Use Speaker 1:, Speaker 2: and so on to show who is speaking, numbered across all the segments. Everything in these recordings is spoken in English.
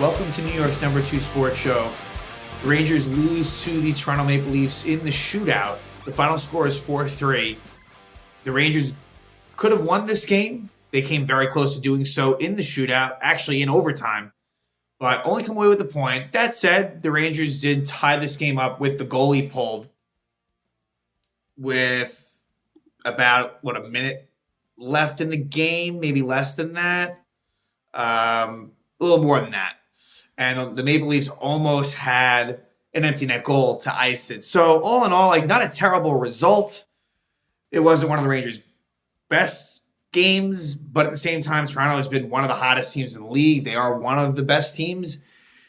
Speaker 1: Welcome to New York's number 2 sports show. The Rangers lose to the Toronto Maple Leafs in the shootout. The final score is 4-3. The Rangers could have won this game. They came very close to doing so in the shootout, actually in overtime, but only come away with a point. That said, the Rangers did tie this game up with the goalie pulled with about, a minute left in the game, maybe less than that. A little more than that. And the Maple Leafs almost had an empty net goal to ice it. So all in all, not a terrible result. It wasn't one of the Rangers' best games, but at the same time, Toronto has been one of the hottest teams in the league. They are one of the best teams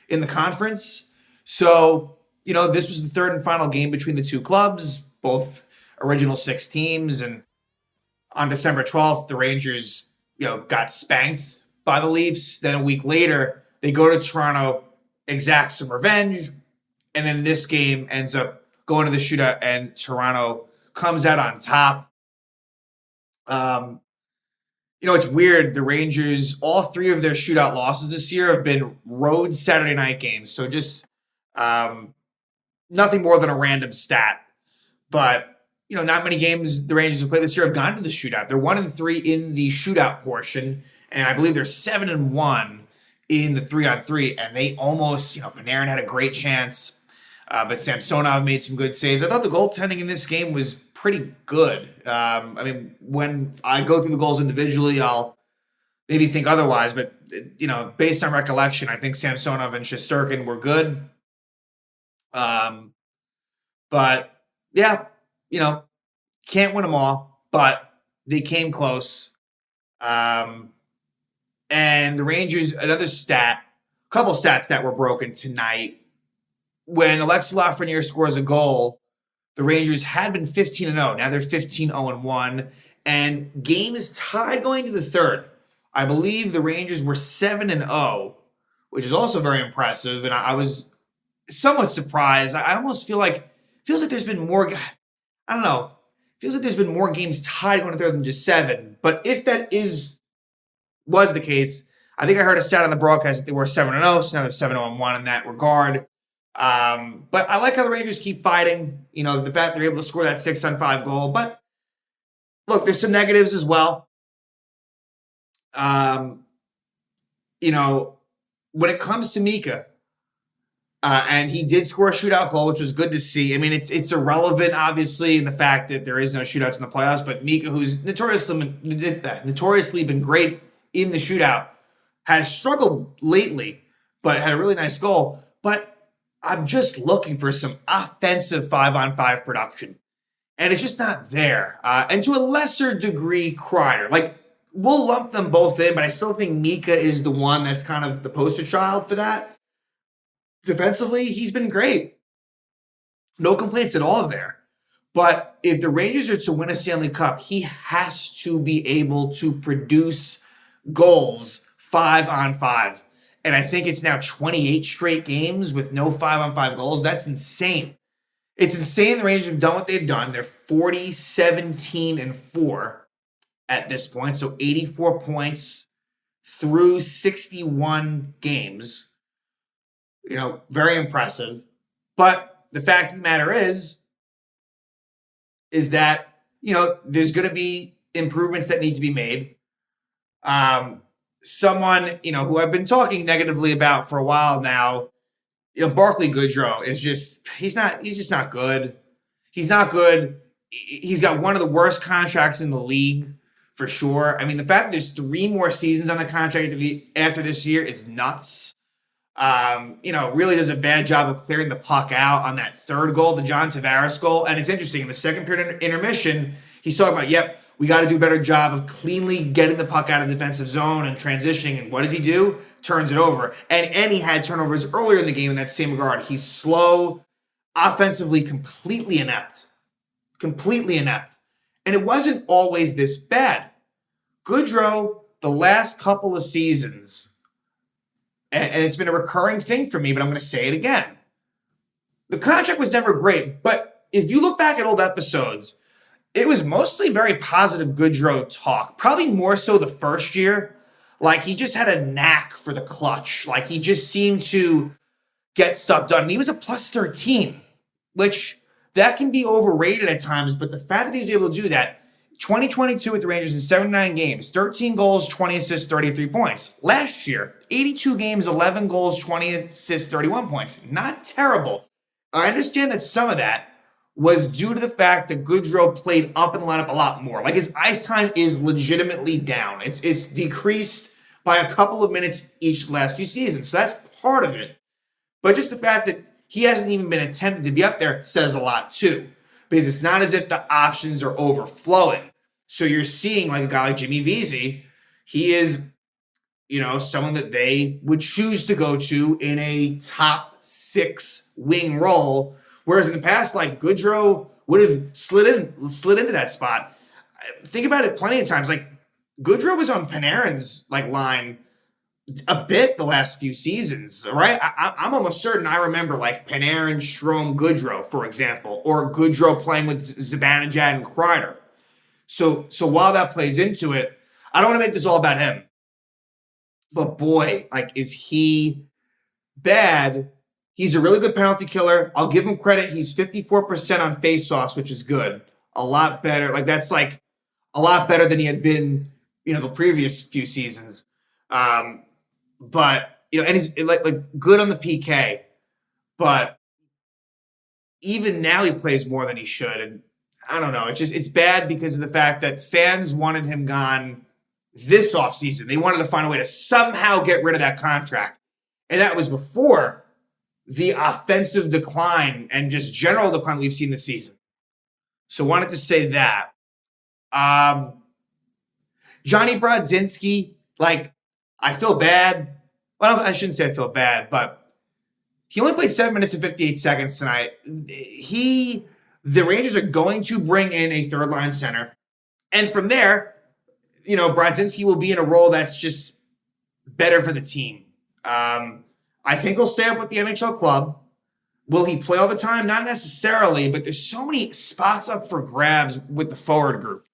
Speaker 1: in the conference. So, this was the third and final game between the two clubs, both original 6 teams. And on December 12th, the Rangers, got spanked by the Leafs. Then a week later, they go to Toronto, exact some revenge, and then this game ends up going to the shootout, and Toronto comes out on top. It's weird. The Rangers, all 3 of their shootout losses this year have been road Saturday night games. So just nothing more than a random stat. But, not many games the Rangers have played this year have gone to the shootout. They're 1-3 in the shootout portion, and I believe they're 7-1 in the 3-on-3, and they almost, Panarin had a great chance, but Samsonov made some good saves. I thought the goaltending in this game was pretty good. When I go through the goals individually, I'll maybe think otherwise, but, based on recollection, I think Samsonov and Shesterkin were good. But, yeah, can't win them all, but they came close. And the Rangers, another couple stats that were broken tonight. When Alexis Lafrenière scores a goal, the Rangers had been 15-0. Now they're 15-0-1. And games tied going to the third. I believe the Rangers were 7-0, which is also very impressive. And I was somewhat surprised. I almost feels like there's been more, I don't know. Feels like there's been more games tied going to third than just 7. But if that was the case, I think I heard a stat on the broadcast that they were 7-0, so now they're 7-0-1 in that regard. But I like how the Rangers keep fighting. The fact they're able to score that 6-on-5 goal. But look, there's some negatives as well. When it comes to Mika, and he did score a shootout goal, which was good to see. It's irrelevant, obviously, in the fact that there is no shootouts in the playoffs. But Mika, who's notoriously been great in the shootout, has struggled lately, but had a really nice goal. But I'm just looking for some offensive 5-on-5 production. And it's just not there. And to a lesser degree, Kreider. We'll lump them both in, but I still think Mika is the one that's kind of the poster child for that. Defensively, he's been great. No complaints at all there. But if the Rangers are to win a Stanley Cup, he has to be able to produce goals 5-on-5. And I think it's now 28 straight games with no 5-on-5 goals. That's insane. It's insane the Rangers have done what they've done. They're 40-17-4 at this point. So 84 points through 61 games. Very impressive. But the fact of the matter is that, there's going to be improvements that need to be made. Someone, who I've been talking negatively about for a while now, Barclay Goodrow is he's just not good. He's not good. He's got one of the worst contracts in the league for sure. The fact that there's 3 more seasons on the contract after this year is nuts. Really does a bad job of clearing the puck out on that third goal, the John Tavares goal. And it's interesting, in the second period intermission, he's talking about, we got to do a better job of cleanly getting the puck out of the defensive zone and transitioning. And what does he do? Turns it over. And he had turnovers earlier in the game in that same regard. He's slow, offensively completely inept. Completely inept. And it wasn't always this bad. Goodrow, the last couple of seasons, and it's been a recurring thing for me, but I'm going to say it again. The contract was never great, but if you look back at old episodes, it was mostly very positive Goodrow talk. Probably more so the first year. Like, he just had a knack for the clutch. Like, he just seemed to get stuff done. And he was a plus 13, which that can be overrated at times, but the fact that he was able to do that, 2022 with the Rangers in 79 games, 13 goals, 20 assists, 33 points. Last year, 82 games, 11 goals, 20 assists, 31 points. Not terrible. I understand that some of that was due to the fact that Goodrow played up in the lineup a lot more. Like, his ice time is legitimately down. It's decreased by a couple of minutes each last few seasons. So that's part of it. But just the fact that he hasn't even been attempted to be up there says a lot too. Because it's not as if the options are overflowing. So you're seeing like a guy like Jimmy Vesey, he is, someone that they would choose to go to in a top 6 wing role. Whereas in the past, like, Goodrow would have slid into that spot. Think about it plenty of times. Like, Goodrow was on Panarin's line a bit the last few seasons, right? I'm almost certain I remember like Panarin, Strome, Goodrow, for example, or Goodrow playing with Zibanejad and Kreider. So while that plays into it, I don't want to make this all about him. But boy, like, is he bad? He's a really good penalty killer. I'll give him credit. He's 54% on faceoffs, which is good. A lot better. Like, that's like a lot better than he had been, the previous few seasons. But, and he's like good on the PK. But even now he plays more than he should. And I don't know. It's bad because of the fact that fans wanted him gone this offseason. They wanted to find a way to somehow get rid of that contract. And that was before the offensive decline and just general decline we've seen this season. So wanted to say that. Johnny Brodzinski, like, I feel bad. Well, I shouldn't say I feel bad, but he only played 7 minutes and 58 seconds tonight. The Rangers are going to bring in a third-line center. And from there, Brodzinski will be in a role that's just better for the team. I think he'll stay up with the NHL club. Will he play all the time? Not necessarily, but there's so many spots up for grabs with the forward group.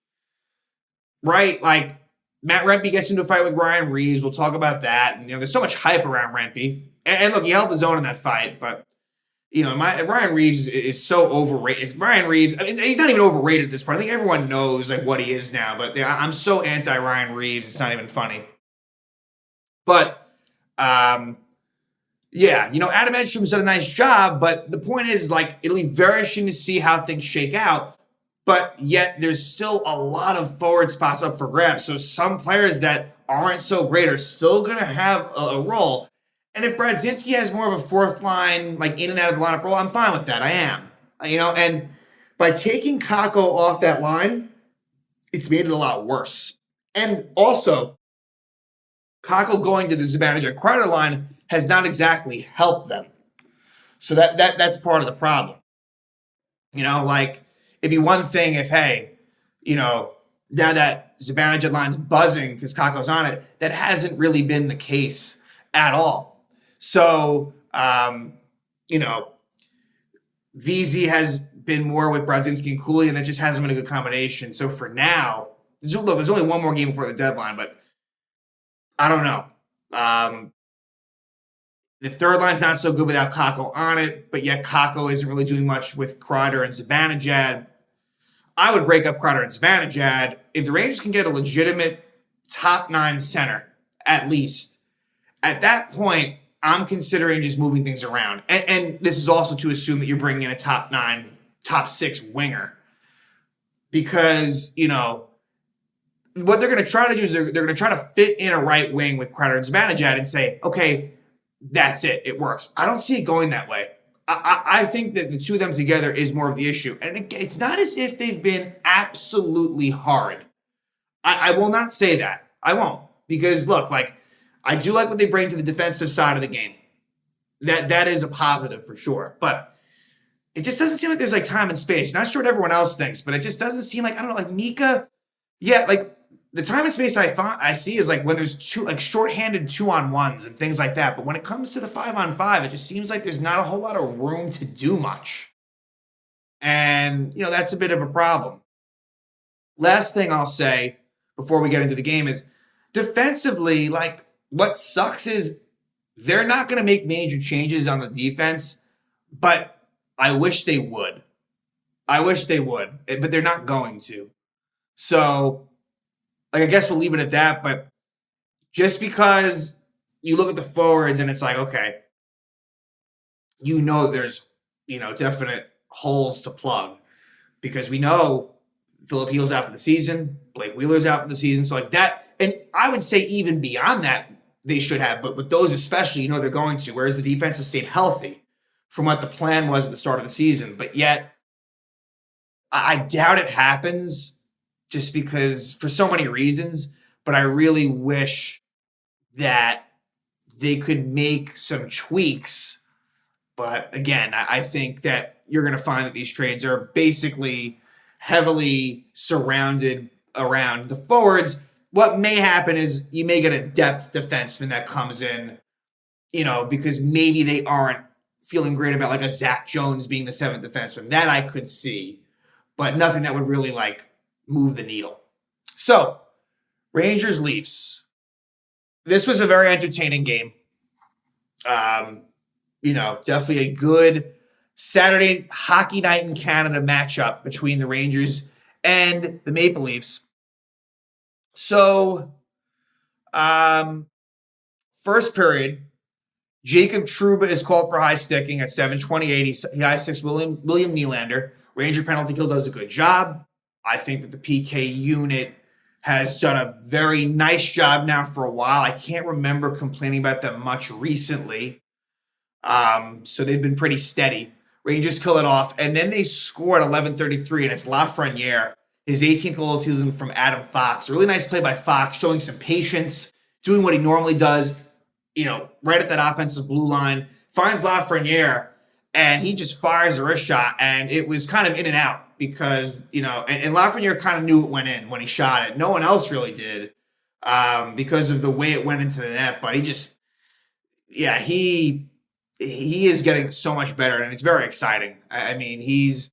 Speaker 1: Right? Like, Matt Rempe gets into a fight with Ryan Reeves. We'll talk about that. And, there's so much hype around Rempe. And look, he held his own in that fight, but, Ryan Reeves is so overrated. Ryan Reeves, I mean, he's not even overrated at this point. I think everyone knows, like, what he is now, but I'm so anti-Ryan Reeves, it's not even funny. But, Adam Edstrom's done a nice job, but the point is, like, it'll be very interesting to see how things shake out. But yet there's still a lot of forward spots up for grabs. So some players that aren't so great are still going to have a role. And if Brodzinski has more of a fourth line, like in and out of the lineup role, I'm fine with that. I am. And by taking Kakko off that line, it's made it a lot worse. And also, Kakko going to the Zibanejad Kreider line has not exactly helped them. So that's part of the problem. It'd be one thing if, hey, now that Zibanejad line's buzzing because Kakko's on it, that hasn't really been the case at all. So, VZ has been more with Brodzinski and Cooley, and that just hasn't been a good combination. So for now, there's only one more game before the deadline, but I don't know. The third line's not so good without Kakko on it, but yet Kakko isn't really doing much with Kreider and Zibanejad. I would break up Kreider and Zibanejad. If the Rangers can get a legitimate top 9 center, at least, at that point, I'm considering just moving things around. And this is also to assume that you're bringing in a top 9, top 6 winger. Because, what they're going to try to do is they're going to try to fit in a right wing with Kreider and Zibanejad and say, okay, that's it. It works. I don't see it going that way. I think that the two of them together is more of the issue. And again, it's not as if they've been absolutely hard. I will not say that. I won't. Because, look, I do like what they bring to the defensive side of the game. That is a positive for sure. But it just doesn't seem like there's, time and space. Not sure what everyone else thinks, but it just doesn't seem like, I don't know, Mika. Yeah, the time and space I see is when there's two shorthanded 2-on-1s and things like that. But when it comes to the 5-on-5, it just seems like there's not a whole lot of room to do much. And, that's a bit of a problem. Last thing I'll say before we get into the game is defensively, like, what sucks is they're not going to make major changes on the defense, but I wish they would. But they're not going to. So, like, I guess we'll leave it at that. But just because you look at the forwards and it's like, okay, there's, definite holes to plug because we know Filipino's out for the season, Blake Wheeler's out for the season. So, like that, and I would say even beyond that, they should have, but with those especially, they're going to, whereas the defense has stayed healthy from what the plan was at the start of the season. But yet, I doubt it happens just because for so many reasons, but I really wish that they could make some tweaks. But again, I think that you're going to find that these trades are basically heavily surrounded around the forwards. What may happen is you may get a depth defenseman that comes in, because maybe they aren't feeling great about like a Zach Jones being the seventh defenseman. That I could see, but nothing that would really like move the needle. So, Rangers Leafs. This was a very entertaining game. Definitely a good Saturday hockey night in Canada matchup between the Rangers and the Maple Leafs. So, first period, Jacob Trouba is called for high sticking at 7:28. He high sticks William Nylander. Ranger penalty kill does a good job. I think that the PK unit has done a very nice job now for a while. I can't remember complaining about them much recently. So they've been pretty steady. Rangers kill it off, and then they score at 11:33, and it's Lafrenière. His 18th goal of the season from Adam Fox. A really nice play by Fox, showing some patience, doing what he normally does, right at that offensive blue line. Finds Lafrenière, and he just fires a wrist shot, and it was kind of in and out because, and Lafrenière kind of knew it went in when he shot it. No one else really did because of the way it went into the net, but he is getting so much better, and it's very exciting. I mean, he's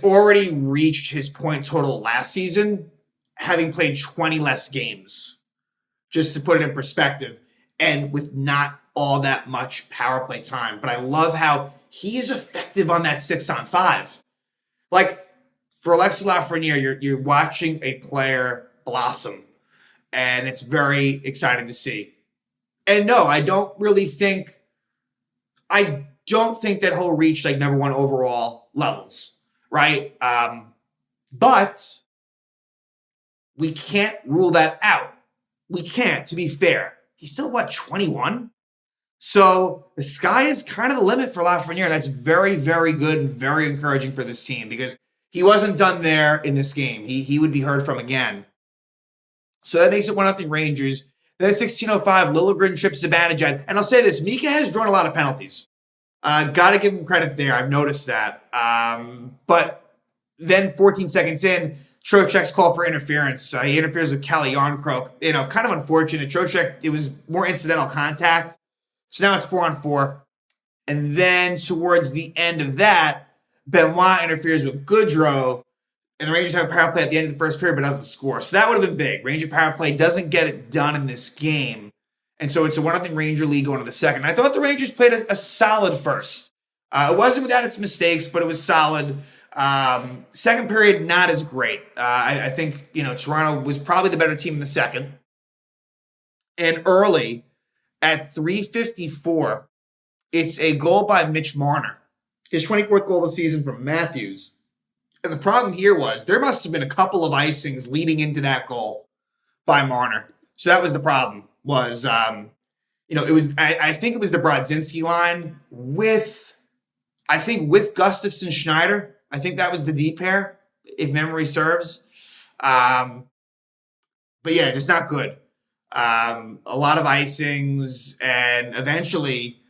Speaker 1: already reached his point total last season, having played 20 less games, just to put it in perspective, and with not all that much power play time. But I love how he is effective on that 6-on-5. Like, for Alexis Lafrenière, you're watching a player blossom, and it's very exciting to see. And no, I don't think that he'll reach like number one overall levels. Right? But we can't rule that out. We can't, to be fair. He's still, 21? So the sky is kind of the limit for Lafrenière. That's very, very good and very encouraging for this team because he wasn't done there in this game. He would be heard from again. So that makes it 1-0 Rangers. Then at 16:05, Liljegren chips Zibanejad. And I'll say this, Mika has drawn a lot of penalties. Got to give him credit there. I've noticed that. But then 14 seconds in, Trocheck's call for interference. He interferes with Calle Yarncroke. Kind of unfortunate. Trocheck, it was more incidental contact. So now it's 4-on-4. And then towards the end of that, Benoit interferes with Goodrow. And the Rangers have a power play at the end of the first period, but doesn't score. So that would have been big. Ranger power play doesn't get it done in this game. And so it's a 1-0 Ranger lead going to the second. I thought the Rangers played a solid first. It wasn't without its mistakes, but it was solid. Second period, not as great. I think, Toronto was probably the better team in the second. And early, at 3:54, it's a goal by Mitch Marner. His 24th goal of the season from Matthews. And the problem here was there must have been a couple of icings leading into that goal by Marner. So that was the problem. It was, I think it was the Brodzinski line with Gustafsson Schneider. I think that was the D pair, if memory serves. But yeah, just not good. A lot of icings, and eventually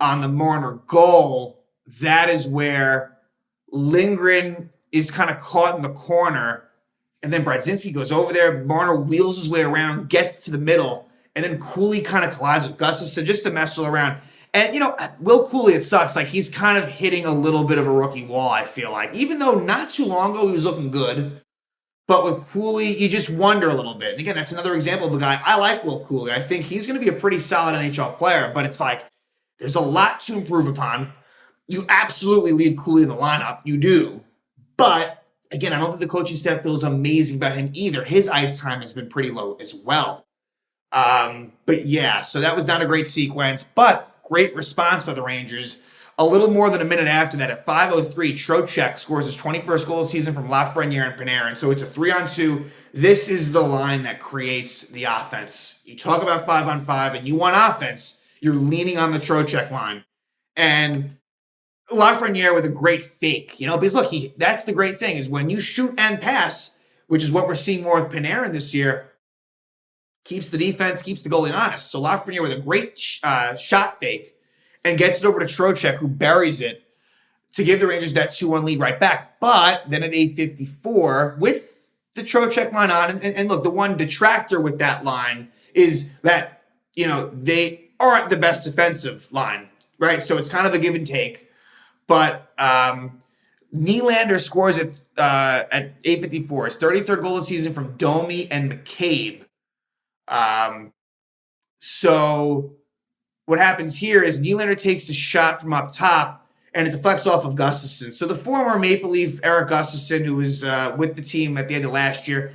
Speaker 1: on the Marner goal, that is where Lindgren is kind of caught in the corner, and then Brodzinski goes over there. Marner wheels his way around, gets to the middle, and then Cooley kind of collides with Gustafsson just to mess around. And, Will Cooley, it sucks. Like, he's kind of hitting a little bit of a rookie wall, I feel like. Even though not too long ago he was looking good. But with Cooley, you just wonder a little bit. And again, that's another example of a guy. I like Will Cooley. I think he's going to be a pretty solid NHL player, but it's like there's a lot to improve upon. You absolutely leave Cooley in the lineup. You do. But again, I don't think the coaching staff feels amazing about him either. His ice time has been pretty low as well. But yeah, so that was not a great sequence, but great response by the Rangers. A little more than a minute after that, at 5:03, Trocheck scores his 21st goal of the season from Lafrenière and Panarin. So it's a 3-on-2. This is the line that creates the offense. You talk about 5-on-5 and you want offense, you're leaning on the Trocheck line. And Lafrenière with a great fake, because look, that's the great thing is when you shoot and pass, which is what we're seeing more with Panarin this year, keeps the defense, keeps the goalie honest. So Lafrenière with a great shot fake and gets it over to Trocheck, who buries it to give the Rangers that 2-1 lead right back. But then at 8:54, with the Trocheck line on, and look, the one detractor with that line is that, they aren't the best defensive line, right? So it's kind of a give and take. But Nylander scores at 8:54. His 33rd goal of the season from Domi and McCabe. So what happens here is Nylander takes a shot from up top, and it deflects off of Gustafsson. So the former Maple Leaf Eric Gustafsson, who was with the team at the end of last year,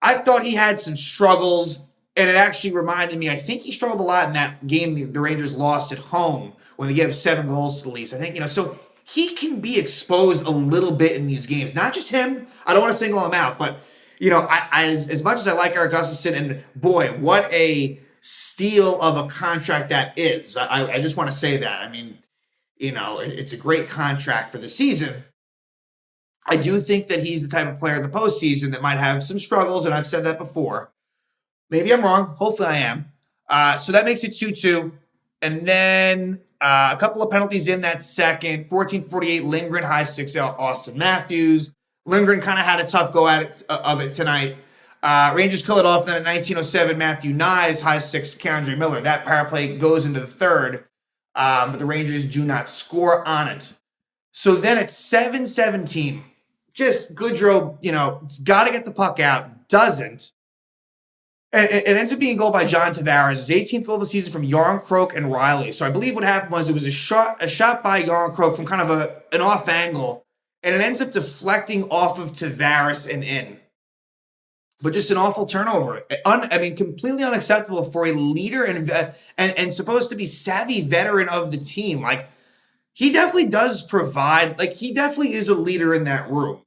Speaker 1: I thought he had some struggles, and it actually reminded me, I think he struggled a lot in that game the Rangers lost at home when they gave 7 goals to the Leafs. I think, so he can be exposed a little bit in these games. Not just him. I don't want to single him out, but, as much as I like Eric Gustafsson, and boy, what a steal of a contract that is. I just want to say that. I mean, it's a great contract for the season. I do think that he's the type of player in the postseason that might have some struggles, and I've said that before. Maybe I'm wrong. Hopefully I am. So that makes it 2-2. And then a couple of penalties in that second. 14:48, Lindgren high 6 out Austin Matthews. Lindgren kind of had a tough go at it of it tonight. Rangers kill it off. Then at 19:07, Matthew Nyes high 6 K'Andre Miller. That power play goes into the third, but the Rangers do not score on it. So then at 7:17, just Goodrow, got to get the puck out, doesn't. And it ends up being a goal by John Tavares, his 18th goal of the season from Yarncroke and Riley. So I believe what happened was it was a shot by Yarncroke from kind of an off angle, and it ends up deflecting off of Tavares and in. But just an awful turnover. Completely unacceptable for a leader and supposed to be savvy veteran of the team. Like, he definitely does provide, he definitely is a leader in that room.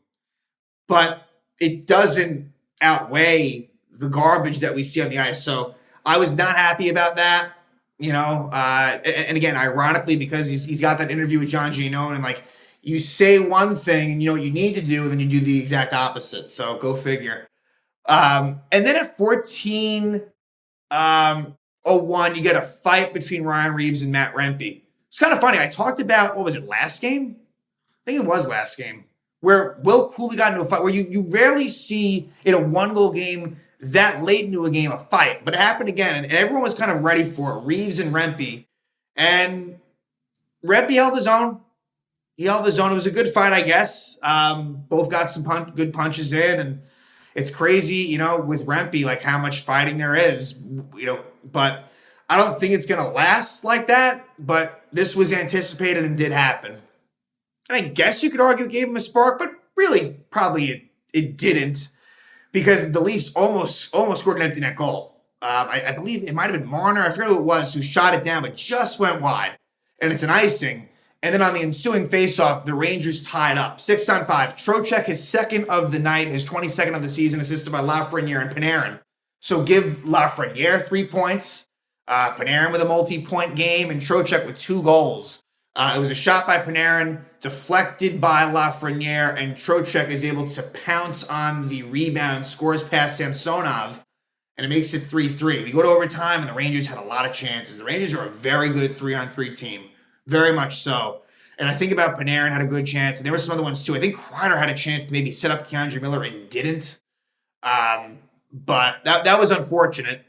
Speaker 1: But it doesn't outweigh the garbage that we see on the ice. So I was not happy about that, and again, ironically, because he's got that interview with John Giannone, and you say one thing and you know what you need to do, and then you do the exact opposite. So go figure. And then at 14:01, you get a fight between Ryan Reeves and Matt Rempe. It's kind of funny. I talked about, what was it, last game? I think it was last game, where Will Cooley got into a fight, where you rarely see in a 1-goal game that late into a game a fight. But it happened again, and everyone was kind of ready for it, Reeves and Rempe. And Rempe held his own. He held his own. It was a good fight, I guess. Both got some good punches in, and it's crazy, with Rempe, how much fighting there is, but I don't think it's going to last like that, but this was anticipated and did happen. And I guess you could argue it gave him a spark, but really probably it didn't, because the Leafs almost scored an empty net goal. I believe it might have been Marner, I forget who it was, who shot it down, but just went wide, and it's an icing. And then on the ensuing faceoff, the Rangers tied up. 6-on-5. Trocheck, his second of the night, his 22nd of the season, assisted by Lafrenière and Panarin. So give Lafrenière 3 points, Panarin with a multi-point game, and Trocheck with 2 goals. It was a shot by Panarin, deflected by Lafrenière, and Trocheck is able to pounce on the rebound, scores past Samsonov, and it makes it 3-3. We go to overtime, and the Rangers had a lot of chances. The Rangers are a very good 3-on-3 team. Very much so. And I think about Panarin had a good chance, and there were some other ones too. I think Kreider had a chance to maybe set up K'Andre Miller and didn't. But that was unfortunate.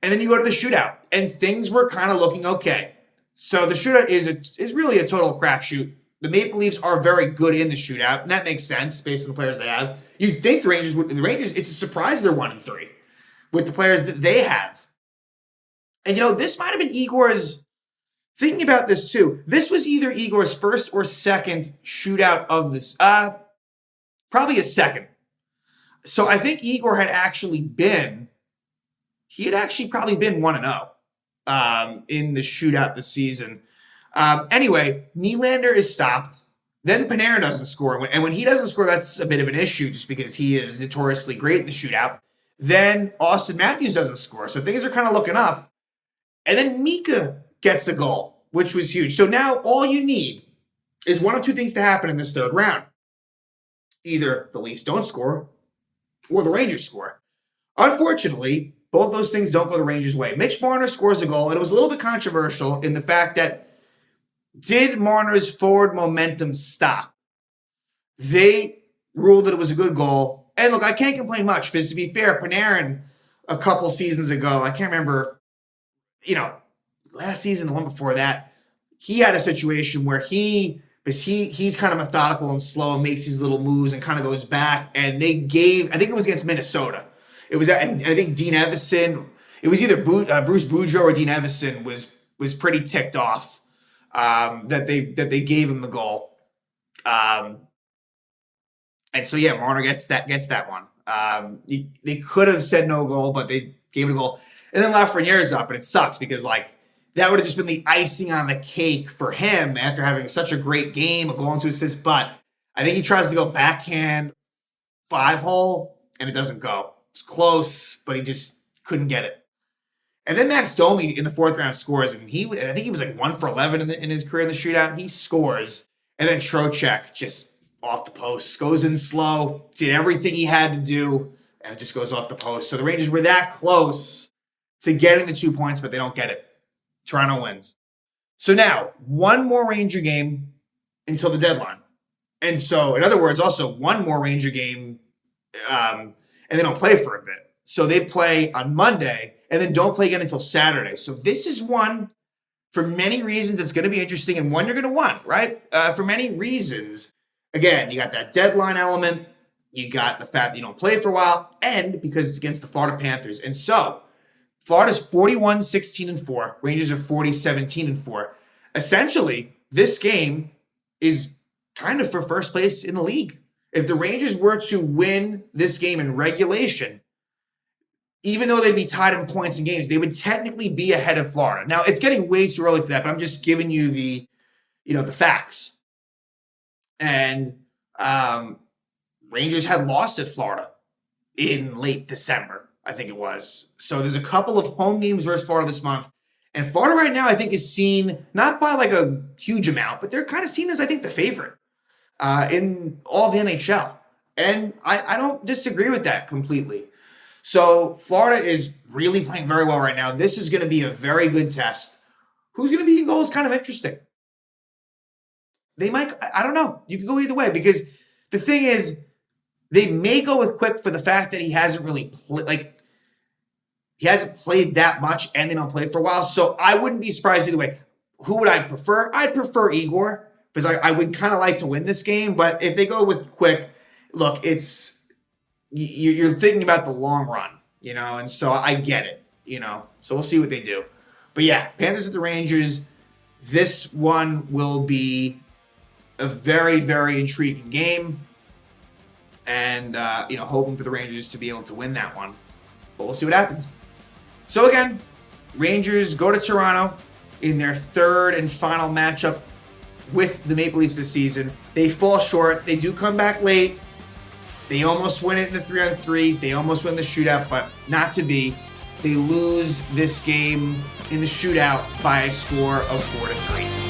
Speaker 1: And then you go to the shootout, and things were kind of looking okay. So the shootout is really a total crapshoot. The Maple Leafs are very good in the shootout, and that makes sense based on the players they have. You'd think the Rangers would. The Rangers, it's a surprise they're 1-3 with the players that they have. And this might have been Igor's. Thinking about this too, this was either Igor's first or second shootout of this. Probably a second. So I think Igor had actually been. He had actually probably been 1-0 in the shootout this season. Anyway, Nylander is stopped. Then Panarin doesn't score. And when he doesn't score, that's a bit of an issue just because he is notoriously great in the shootout. Then Austin Matthews doesn't score. So things are kind of looking up. And then Mika gets a goal, which was huge. So now all you need is one of two things to happen in this third round. Either the Leafs don't score or the Rangers score. Unfortunately, both those things don't go the Rangers' way. Mitch Marner scores a goal, and it was a little bit controversial in the fact that did Marner's forward momentum stop? They ruled that it was a good goal. And look, I can't complain much because to be fair, Panarin a couple seasons ago, I can't remember, last season, the one before that, he had a situation where he's kind of methodical and slow and makes these little moves and kind of goes back. And they gave, I think it was against Minnesota. It was, and I think Dean Evison, it was either Bruce Boudreau or Dean Evison was pretty ticked off that they gave him the goal. And so yeah, Marner gets that one. They could have said no goal, but they gave it a goal. And then Lafrenière is up, and it sucks because that would have just been the icing on the cake for him after having such a great game, a goal and 2 assists. But I think he tries to go backhand 5-hole, and it doesn't go. It's close, but he just couldn't get it. And then Max Domi in the 4th round scores, and I think he was 1 for 11 in his career in the shootout. He scores, and then Trocheck just off the post, goes in slow, did everything he had to do, and it just goes off the post. So the Rangers were that close to getting the 2 points, but they don't get it. Toronto wins. So now, one more Ranger game until the deadline. And so, in other words, also one more Ranger game, and they don't play for a bit. So they play on Monday, and then don't play again until Saturday. So this is one, for many reasons, it's going to be interesting, and one you're going to want, right? For many reasons. Again, you got that deadline element, you got the fact that you don't play for a while, and because it's against the Florida Panthers. And so, Florida's 41-16-4. Rangers are 40-17-4. Essentially, this game is kind of for first place in the league. If the Rangers were to win this game in regulation, even though they'd be tied in points and games, they would technically be ahead of Florida. Now, it's getting way too early for that, but I'm just giving you the facts. And Rangers had lost at Florida in late December, I think it was. So there's a couple of home games versus Florida this month. And Florida right now, I think, is seen not by a huge amount, but they're kind of seen as, I think, the favorite in all the NHL. And I don't disagree with that completely. So Florida is really playing very well right now. This is going to be a very good test. Who's going to be in goal is kind of interesting. They might, I don't know. You can go either way because the thing is, they may go with Quick for the fact that he hasn't really he hasn't played that much and they don't play for a while. So I wouldn't be surprised either way. Who would I prefer? I'd prefer Igor because I would kind of like to win this game. But if they go with Quick, look, it's you're thinking about the long run, and so I get it, So we'll see what they do. But yeah, Panthers at the Rangers. This one will be a very, very intriguing game. And, hoping for the Rangers to be able to win that one. But we'll see what happens. So again, Rangers go to Toronto in their third and final matchup with the Maple Leafs this season. They fall short. They do come back late. They almost win it in the 3-on-3. They almost win the shootout, but not to be. They lose this game in the shootout by a score of 4-3.